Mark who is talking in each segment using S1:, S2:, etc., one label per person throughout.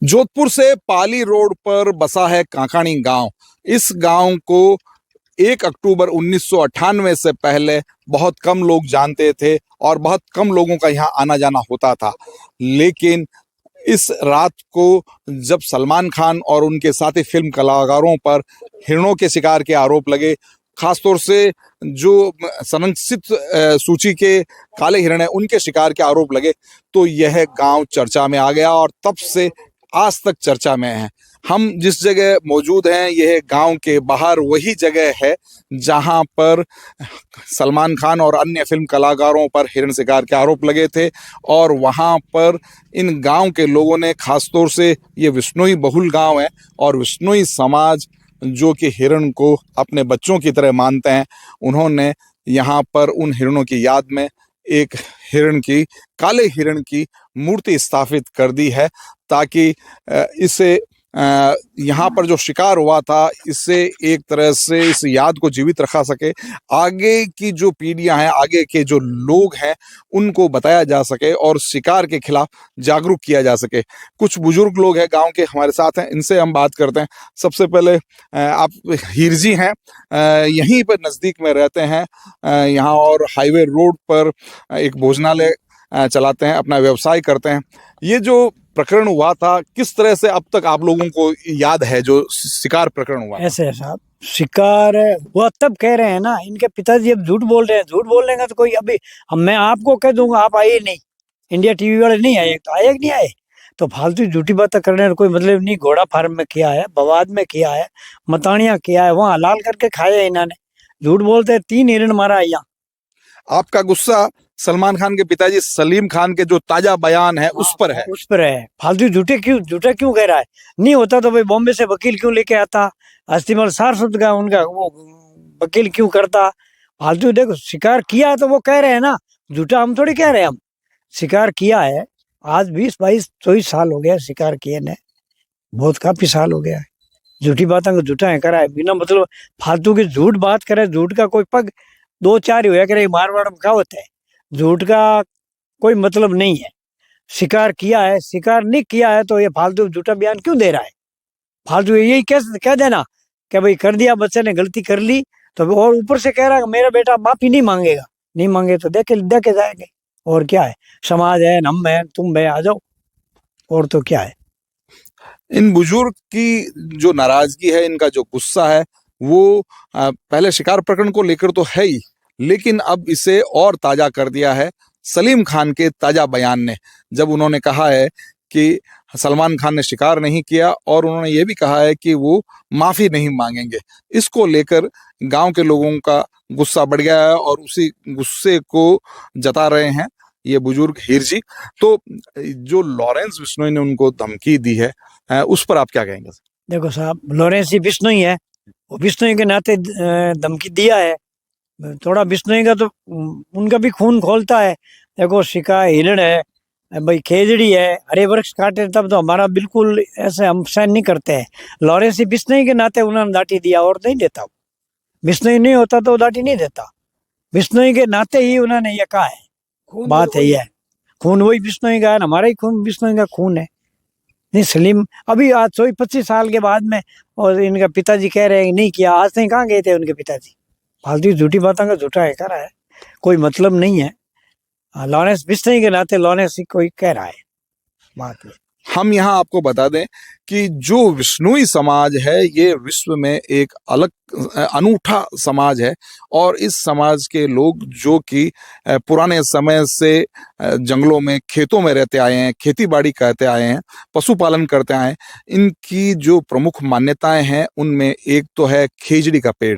S1: जोधपुर से पाली रोड पर बसा है काकाणी गांव। इस गांव को 1 अक्टूबर 1998 से पहले बहुत कम लोग जानते थे और बहुत कम लोगों का यहाँ आना जाना होता था। लेकिन इस रात को जब सलमान खान और उनके साथी फिल्म कलाकारों पर हिरणों के शिकार के आरोप लगे, खासतौर से जो संरक्षित सूची के काले हिरण हैं उनके शिकार के आरोप लगे, तो यह गांव चर्चा में आ गया और तब से आज तक चर्चा में है। हम जिस जगह मौजूद हैं यह गांव के बाहर वही जगह है जहां पर सलमान खान और अन्य फिल्म कलाकारों पर हिरण शिकार के आरोप लगे थे और वहां पर इन गांव के लोगों ने, खासतौर से ये विश्नोई बहुल गांव है और विश्नोई समाज जो कि हिरण को अपने बच्चों की तरह मानते हैं, उन्होंने यहाँ पर उन हिरणों की याद में एक काले हिरण की मूर्ति स्थापित कर दी है ताकि इसे यहाँ पर जो शिकार हुआ था इससे एक तरह से इस याद को जीवित रखा सके, आगे की जो पीढ़ियां हैं, आगे के जो लोग हैं उनको बताया जा सके और शिकार के खिलाफ जागरूक किया जा सके। कुछ बुजुर्ग लोग हैं गांव के हमारे साथ हैं, इनसे हम बात करते हैं। सबसे पहले आप हीर जी हैं, यहीं पर नज़दीक में रहते हैं यहाँ और हाईवे रोड पर एक भोजनालय चलाते हैं, अपना व्यवसाय करते हैं। ये जो प्रकरण हुआ था किस तरह से अब तक आप लोगों को याद है, जो शिकार प्रकरण हुआ?
S2: ऐसे है साहब, शिकार वो तब कह रहे हैं ना, इनके पिताजी अब झूठ बोल रहे हैं। झूठ बोलेंगे तो कोई अभी मैं आपको कह दूंगा आप आइए नहीं, इंडिया टीवी वाले नहीं आए, तो आए कि नहीं आए, तो फालतू झूठी बातें करने का कोई मतलब नहीं। घोड़ा फार्म में किया है, बवाद में किया है, मतानिया किया है, वहाँ हलाल करके खाया है इन्होंने। झूठ बोलते हैं, 3 हिरण मारा यहाँ।
S1: आपका गुस्सा सलमान खान के पिताजी सलीम खान के जो ताजा बयान है उस पर है?
S2: उस पर है। फालतू झूठा क्यों कह रहा है? नहीं होता तो भाई बॉम्बे से वकील क्यों लेके आता? अस्तिमल सारस्वत का उनका वो वकील क्यों करता? फालतू देखो, शिकार किया है तो वो कह रहे हैं ना, झूठा हम थोड़ी कह रहे हैं। हम शिकार किया है, आज 20-22-24 साल हो गया शिकार किए ने, बहुत काफी साल हो गया है। झूठी बातों को झूठा है करा है, बिना मतलब फालतू की झूठ बात करे। झूठ का कोई पग 2-4 ही होया करे, मारवाड़ में क्या होता है, झूठ का कोई मतलब नहीं है। शिकार किया है, शिकार नहीं किया है तो ये फालतू झूठा बयान क्यों दे रहा है? फालतू यही कह देना कि भाई कर दिया, बच्चे ने गलती कर ली, तो और ऊपर से कह रहा है मेरा बेटा माफी नहीं मांगेगा। नहीं मांगे तो देखे जाएंगे, और क्या है? समाज है, हम है, तुम है, आ जाओ, और तो क्या है।
S1: इन बुजुर्ग की जो नाराजगी है, इनका जो गुस्सा है, वो पहले शिकार प्रकरण को लेकर तो है ही, लेकिन अब इसे और ताजा कर दिया है सलीम खान के ताजा बयान ने, जब उन्होंने कहा है कि सलमान खान ने शिकार नहीं किया और उन्होंने ये भी कहा है कि वो माफी नहीं मांगेंगे। इसको लेकर गांव के लोगों का गुस्सा बढ़ गया है और उसी गुस्से को जता रहे हैं ये बुजुर्ग हीर जी। तो जो लॉरेंस बिश्नोई ने उनको धमकी दी है, उस पर आप क्या कहेंगे?
S2: देखो साहब, लॉरेंस ही बिश्नोई है, वो बिश्नोई के नाते धमकी दिया है। थोड़ा बिश्नोई का तो उनका भी खून खोलता है। देखो, शिकार हिरण है भाई, खेजड़ी है, हरे वृक्ष काटे तब तो हमारा बिल्कुल ऐसे हम सहन नहीं करते हैं। लॉरेंस ही बिश्नोई के नाते उन्होंने दाटी दिया, और नहीं देता। बिश्नोई नहीं होता तो दाटी नहीं देता, बिश्नोई के नाते ही उन्होंने ये कहा है। बात है ये, खून वही बिश्नोई का है, हमारा ही खून बिश्नोई का खून है। नहीं, सलीम अभी आज 25 साल के बाद में, और इनका पिताजी कह रहे हैं नहीं किया। आज तक कहाँ गए थे उनके पिताजी? फालतू झूठी बातों का झूठा है करा है, कोई मतलब नहीं है। लॉरेंस बिश्नोई के नाते लॉरेंस ही कोई कह रहा है, बात है।
S1: हम यहाँ आपको बता दें कि जो विश्नोई समाज है ये विश्व में एक अलग अनूठा समाज है और इस समाज के लोग जो कि पुराने समय से जंगलों में, खेतों में रहते आए हैं, खेती बाड़ी करते आए हैं, पशुपालन करते आए हैं, इनकी जो प्रमुख मान्यताएं हैं उनमें एक तो है खेजड़ी का पेड़।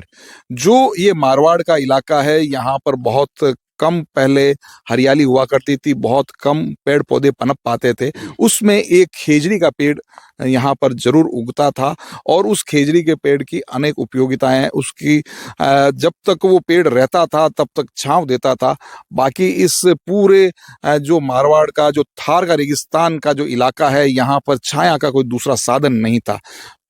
S1: जो ये मारवाड़ का इलाका है, यहाँ पर बहुत कम पहले हरियाली हुआ करती थी, बहुत कम पेड़ पौधे पनप पाते थे, उसमें एक खेजड़ी का पेड़ यहाँ पर जरूर उगता था और उस खेजड़ी के पेड़ की अनेक उपयोगिताएं हैं। उसकी जब तक वो पेड़ रहता था तब तक छांव देता था, बाकी इस पूरे जो मारवाड़ का, जो थार का रेगिस्तान का जो इलाका है, यहाँ पर छाया का कोई दूसरा साधन नहीं था।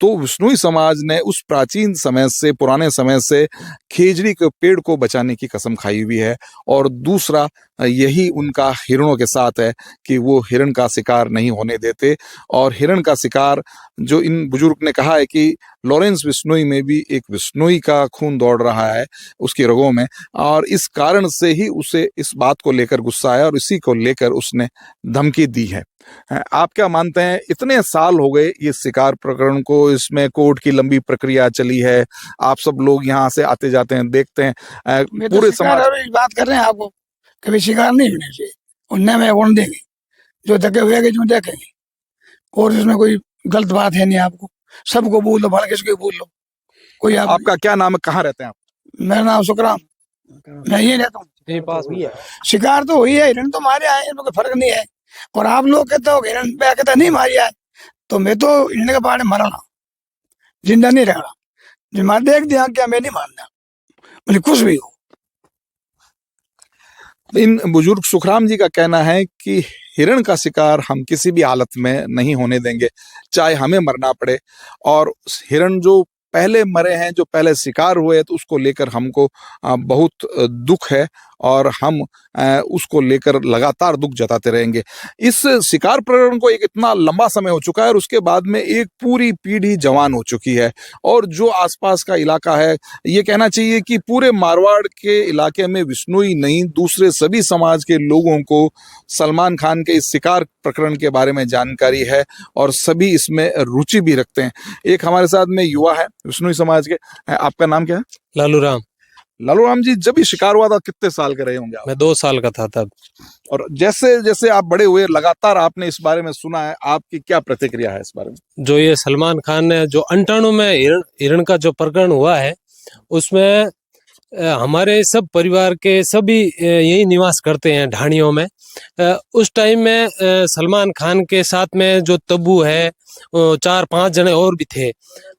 S1: तो विश्नोई समाज ने उस प्राचीन समय से, पुराने समय से खेजड़ी के पेड़ को बचाने की कसम खाई हुई है। और दूसरा, यही उनका हिरणों के साथ है कि वो हिरण का शिकार नहीं होने देते। और हिरण का शिकार, जो इन बुजुर्ग ने कहा है कि लॉरेंस बिश्नोई में भी एक बिश्नोई का खून दौड़ रहा है उसकी रगों में, और इस कारण से ही उसे इस बात को लेकर गुस्सा है और इसी को लेकर उसने धमकी दी है। आप क्या मानते हैं, इतने साल हो गए ये शिकार प्रकरण को, इसमें कोर्ट की लंबी प्रक्रिया चली है, आप सब लोग यहाँ से आते जाते हैं, देखते हैं, पूरे समाज
S3: बात कर रहे हैं आपको, कभी शिकार नहीं होने चाहिए, उनने में कौन देंगे, जो धके हुए जो देखेंगे, और इसमें कोई गलत बात है नहीं। आपको सबको बोल दो, भले किसको बोल लो, कोई
S1: आपका क्या नाम है, कहाँ रहते हैं आप?
S3: मेरा नाम सुखराम, मैं यही रहता हूँ,
S2: पास हुई है।
S3: शिकार तो हुई है, हिरण तो मारे आए, इनमें कोई फर्क नहीं है। और आप लोग कहते हो हिरण पे कहता नहीं मारी आए, तो मैं तो हिरण के बारे में मरना, जिंदा नहीं रहना, जो मार देख दिया क्या, मैं नहीं मारना, मुझे कुछ भी हो।
S1: इन बुजुर्ग सुखराम जी का कहना है कि हिरण का शिकार हम किसी भी हालत में नहीं होने देंगे, चाहे हमें मरना पड़े। और हिरण जो पहले मरे हैं, जो पहले शिकार हुए, तो उसको लेकर हमको बहुत दुख है और हम उसको लेकर लगातार दुख जताते रहेंगे। इस शिकार प्रकरण को एक इतना लंबा समय हो चुका है और उसके बाद में एक पूरी पीढ़ी जवान हो चुकी है, और जो आसपास का इलाका है, ये कहना चाहिए कि पूरे मारवाड़ के इलाके में बिश्नोई नहीं, दूसरे सभी समाज के लोगों को सलमान खान के इस शिकार प्रकरण के बारे में जानकारी है और सभी इसमें रुचि भी रखते हैं। एक हमारे साथ में युवा है बिश्नोई समाज के, आपका नाम क्या है?
S4: लालू राम।
S1: लालू राम जी, जब ये शिकार हुआ था कितने साल के रहे होंगे आप?
S4: मैं 2 साल का था तब।
S1: और जैसे जैसे आप बड़े हुए, लगातार आपने इस बारे में सुना है, आपकी क्या प्रतिक्रिया है इस बारे में?
S4: जो ये सलमान खान ने जो 98 में हिरण का जो प्रकरण हुआ है, उसमें हमारे सब परिवार के सभी यही निवास करते हैं ढाणियों में। उस टाइम में सलमान खान के साथ में जो तब्बू है, 4-5 जने और भी थे,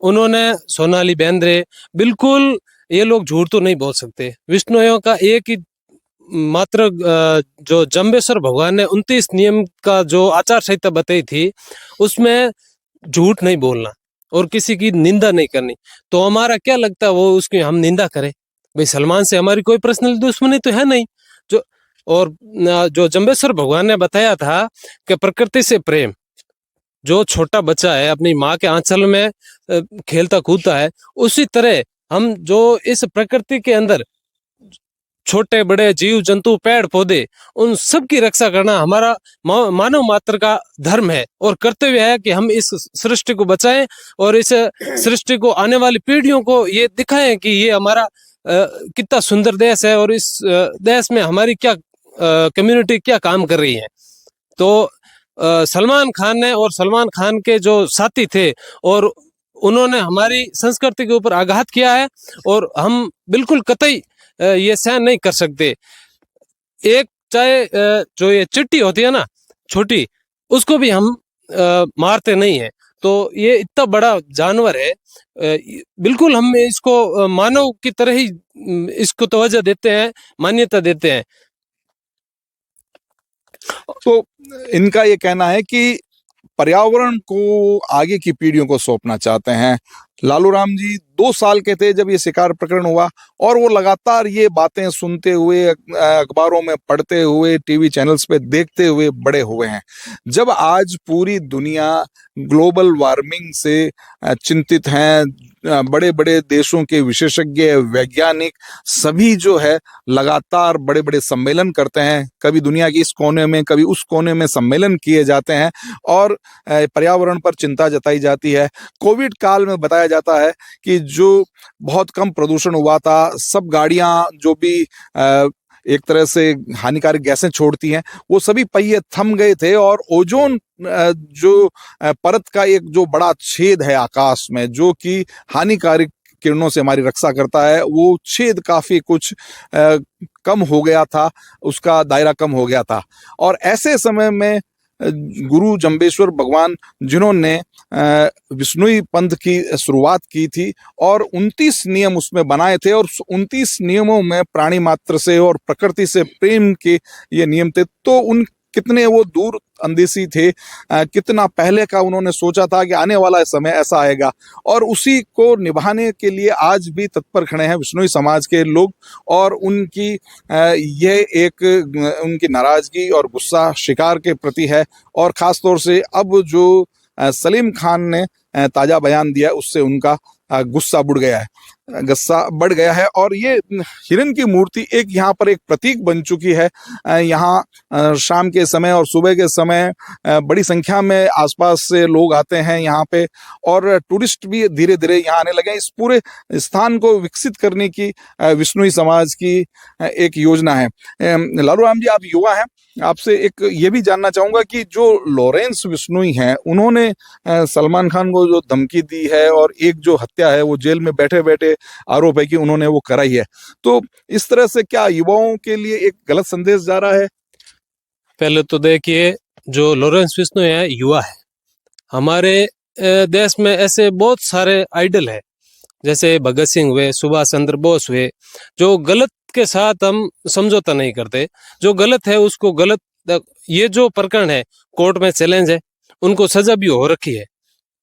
S4: उन्होंने, सोनाली बेंद्रे, बिल्कुल ये लोग झूठ तो नहीं बोल सकते। विष्णुओं का एक ही मात्र जो जम्बेश्वर भगवान ने 29 नियम का जो आचार संहिता बताई थी, उसमें झूठ नहीं बोलना और किसी की निंदा नहीं करनी। तो हमारा क्या लगता है, वो उसकी हम निंदा करें? भाई सलमान से हमारी कोई पर्सनल दुश्मनी तो है नहीं। जो जम्बेश्वर भगवान ने बताया था कि प्रकृति से प्रेम, जो छोटा बच्चा है अपनी माँ के आंचल में खेलता कूदता है, उसी तरह हम जो इस प्रकृति के अंदर छोटे बड़े जीव जंतु पेड़ पौधे, उन सब की रक्षा करना हमारा मानव मात्र का धर्म है और कर्तव्य है कि हम इस सृष्टि को बचाएं और इस सृष्टि को आने वाली पीढ़ियों को ये दिखाएं कि ये हमारा कितना सुंदर देश है और इस देश में हमारी क्या कम्युनिटी क्या काम कर रही है। तो सलमान खान ने और सलमान खान के जो साथी थे, और उन्होंने हमारी संस्कृति के ऊपर आघात किया है और हम बिल्कुल कतई ये सहन नहीं कर सकते। एक चाहे जो ये चिट्टी होती है ना छोटी, उसको भी हम मारते नहीं है। तो ये इतना बड़ा जानवर है, बिल्कुल हम इसको मानव की तरह ही इसको तवज्जो देते हैं, मान्यता देते हैं।
S1: तो इनका ये कहना है कि पर्यावरण को आगे की पीढ़ियों को सौंपना चाहते हैं। लालू राम जी 2 साल के थे जब ये शिकार प्रकरण हुआ, और वो लगातार ये बातें सुनते हुए, अखबारों में पढ़ते हुए, टीवी चैनल्स पे देखते हुए बड़े हुए हैं। जब आज पूरी दुनिया ग्लोबल वार्मिंग से चिंतित हैं, बड़े बड़े देशों के विशेषज्ञ, वैज्ञानिक सभी जो है लगातार बड़े बड़े सम्मेलन करते हैं, कभी दुनिया के इस कोने में कभी उस कोने में सम्मेलन किए जाते हैं और पर्यावरण पर चिंता जताई जाती है। कोविड काल में बताया जाता है कि जो बहुत कम प्रदूषण हुआ था, सब गाड़ियां जो भी एक तरह से हानिकारक गैसें छोड़ती हैं, वो सभी पहिए थम गए थे, और ओजोन जो परत का एक जो बड़ा छेद है आकाश में, जो कि हानिकारक किरणों से हमारी रक्षा करता है, वो छेद काफी कुछ कम हो गया था, उसका दायरा कम हो गया था। और ऐसे समय में गुरु जम्बेश्वर भगवान, जिन्होंने विष्णुई पंथ की शुरुआत की थी और 29 नियम उसमें बनाए थे, और 29 नियमों में प्राणी मात्र से और प्रकृति से प्रेम के ये नियम थे, तो कितने वो दूर अंदेशी थे, कितना पहले का उन्होंने सोचा था कि आने वाला समय ऐसा आएगा, और उसी को निभाने के लिए आज भी तत्पर खड़े हैं विश्नोई समाज के लोग। और उनकी ये एक उनकी नाराजगी और गुस्सा शिकार के प्रति है, और खास तौर से अब जो सलीम खान ने ताजा बयान दिया उससे उनका गुस्सा बढ़ गया है। और ये हिरन की मूर्ति एक यहाँ पर एक प्रतीक बन चुकी है। यहाँ शाम के समय और सुबह के समय बड़ी संख्या में आसपास से लोग आते हैं यहाँ पे, और टूरिस्ट भी धीरे धीरे यहाँ आने लगे हैं। इस पूरे स्थान को विकसित करने की विश्नोई समाज की एक योजना है। लालू राम जी, आप युवा हैं, आपसे एक ये भी जानना चाहूंगा कि जो लॉरेंस विश्नोई हैं, उन्होंने सलमान खान को जो धमकी दी है और एक जो हत्या है वो जेल में बैठे बैठे आरोप है कि उन्होंने वो कराई है, तो इस तरह से क्या युवाओं के लिए एक गलत संदेश जा रहा है?
S4: पहले तो देखिए, जो लॉरेंस विश्नोई है युवा है। हमारे देश में ऐसे बहुत सारे आइडल है, जैसे भगत सिंह हुए, सुभाष चंद्र बोस हुए, जो गलत के साथ हम समझौता नहीं करते। जो गलत है उसको गलत, ये जो प्रकरण है कोर्ट में चैलेंज है, उनको सजा भी हो रखी है,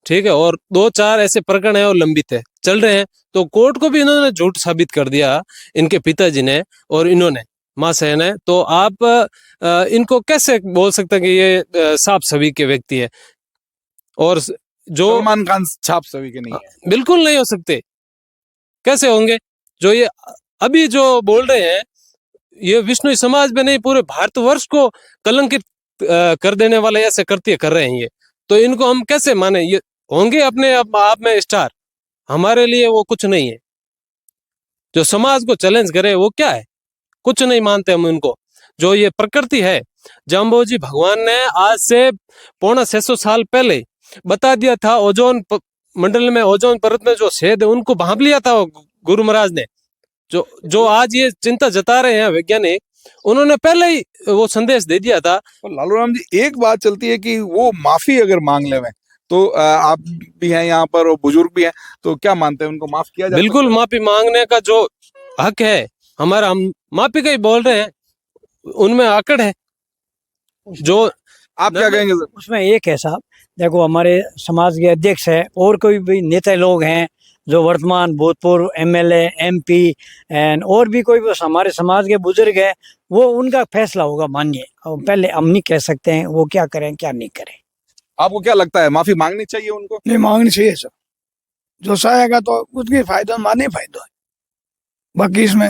S4: ठीक है, और 2-4 ऐसे प्रकरण है और लंबित है, चल रहे हैं। तो कोर्ट को भी इन्होंने झूठ साबित कर दिया, इनके पिताजी ने और इन्होंने, महाशय ने। तो आप इनको कैसे बोल सकते हैं कि ये साफ छवि के व्यक्ति है? और जो
S1: सलमान खान छाप सभी के नहीं है,
S4: बिल्कुल नहीं हो सकते। कैसे होंगे? जो ये अभी जो बोल रहे हैं, ये विश्नोई समाज में नहीं, पूरे भारतवर्ष को कलंकित कर देने वाले ऐसे कृत्य कर रहे हैं ये। तो इनको हम कैसे माने? ये होंगे अपने आप में स्टार, हमारे लिए वो कुछ नहीं है। जो समाज को चैलेंज करे वो क्या है? कुछ नहीं मानते हम उनको। जो ये प्रकृति है, जाम्बोजी भगवान ने आज से 650 साल पहले बता दिया था, ओजोन मंडल में, ओजोन परत में जो छेद है उनको भांप लिया था गुरु महाराज ने। जो आज ये चिंता जता रहे हैं वैज्ञानिक, उन्होंने पहले ही वो संदेश दे दिया था।
S1: और लालू राम जी, एक बात चलती है कि वो माफी अगर मांग ले तो आप भी हैं यहाँ पर और बुजुर्ग भी हैं, तो क्या मानते हैं उनको माफ किया जा
S4: बिल्कुल, माफी मांगने का जो हक है हमारा, हम माफी का ही बोल रहे हैं, उनमें आकड़ है। जो
S1: आप क्या कहेंगे सर?
S2: उसमें एक है साहब, देखो हमारे समाज के अध्यक्ष है और कोई भी नेता लोग हैं जो वर्तमान भूतपूर्व एमएलए एमपी एंड और भी कोई हमारे समाज के बुजुर्ग है, वो उनका फैसला होगा मानिए। और पहले हम नहीं कह सकते हैं वो क्या करें क्या नहीं करें।
S1: आपको क्या लगता है, माफी मांगनी चाहिए उनको?
S3: नहीं मांगनी चाहिए सर, जो चाहेगा तो उसकी फायदा माने फायदा है। बाकी इसमें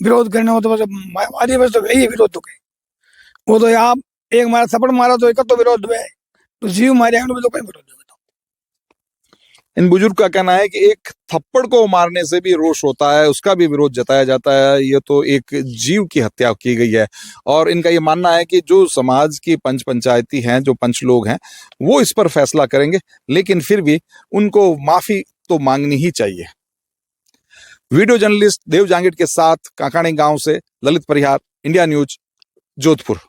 S3: विरोध करने हो तो बस हमारी बस तो यही विरोध तो कहे, वो तो आप एक मारा थप्पड़ मारा तो एक तो विरोध है, तो जीव मारे तो कहीं विरोध है।
S1: इन बुजुर्ग का कहना है कि एक थप्पड़ को मारने से भी रोष होता है, उसका भी विरोध जताया जाता है, ये तो एक जीव की हत्या की गई है। और इनका ये मानना है कि जो समाज की पंच पंचायती हैं, जो पंच लोग हैं, वो इस पर फैसला करेंगे, लेकिन फिर भी उनको माफी तो मांगनी ही चाहिए। वीडियो जर्नलिस्ट देव जांगिड के साथ काकाणी गांव से ललित परिहार, इंडिया न्यूज, जोधपुर।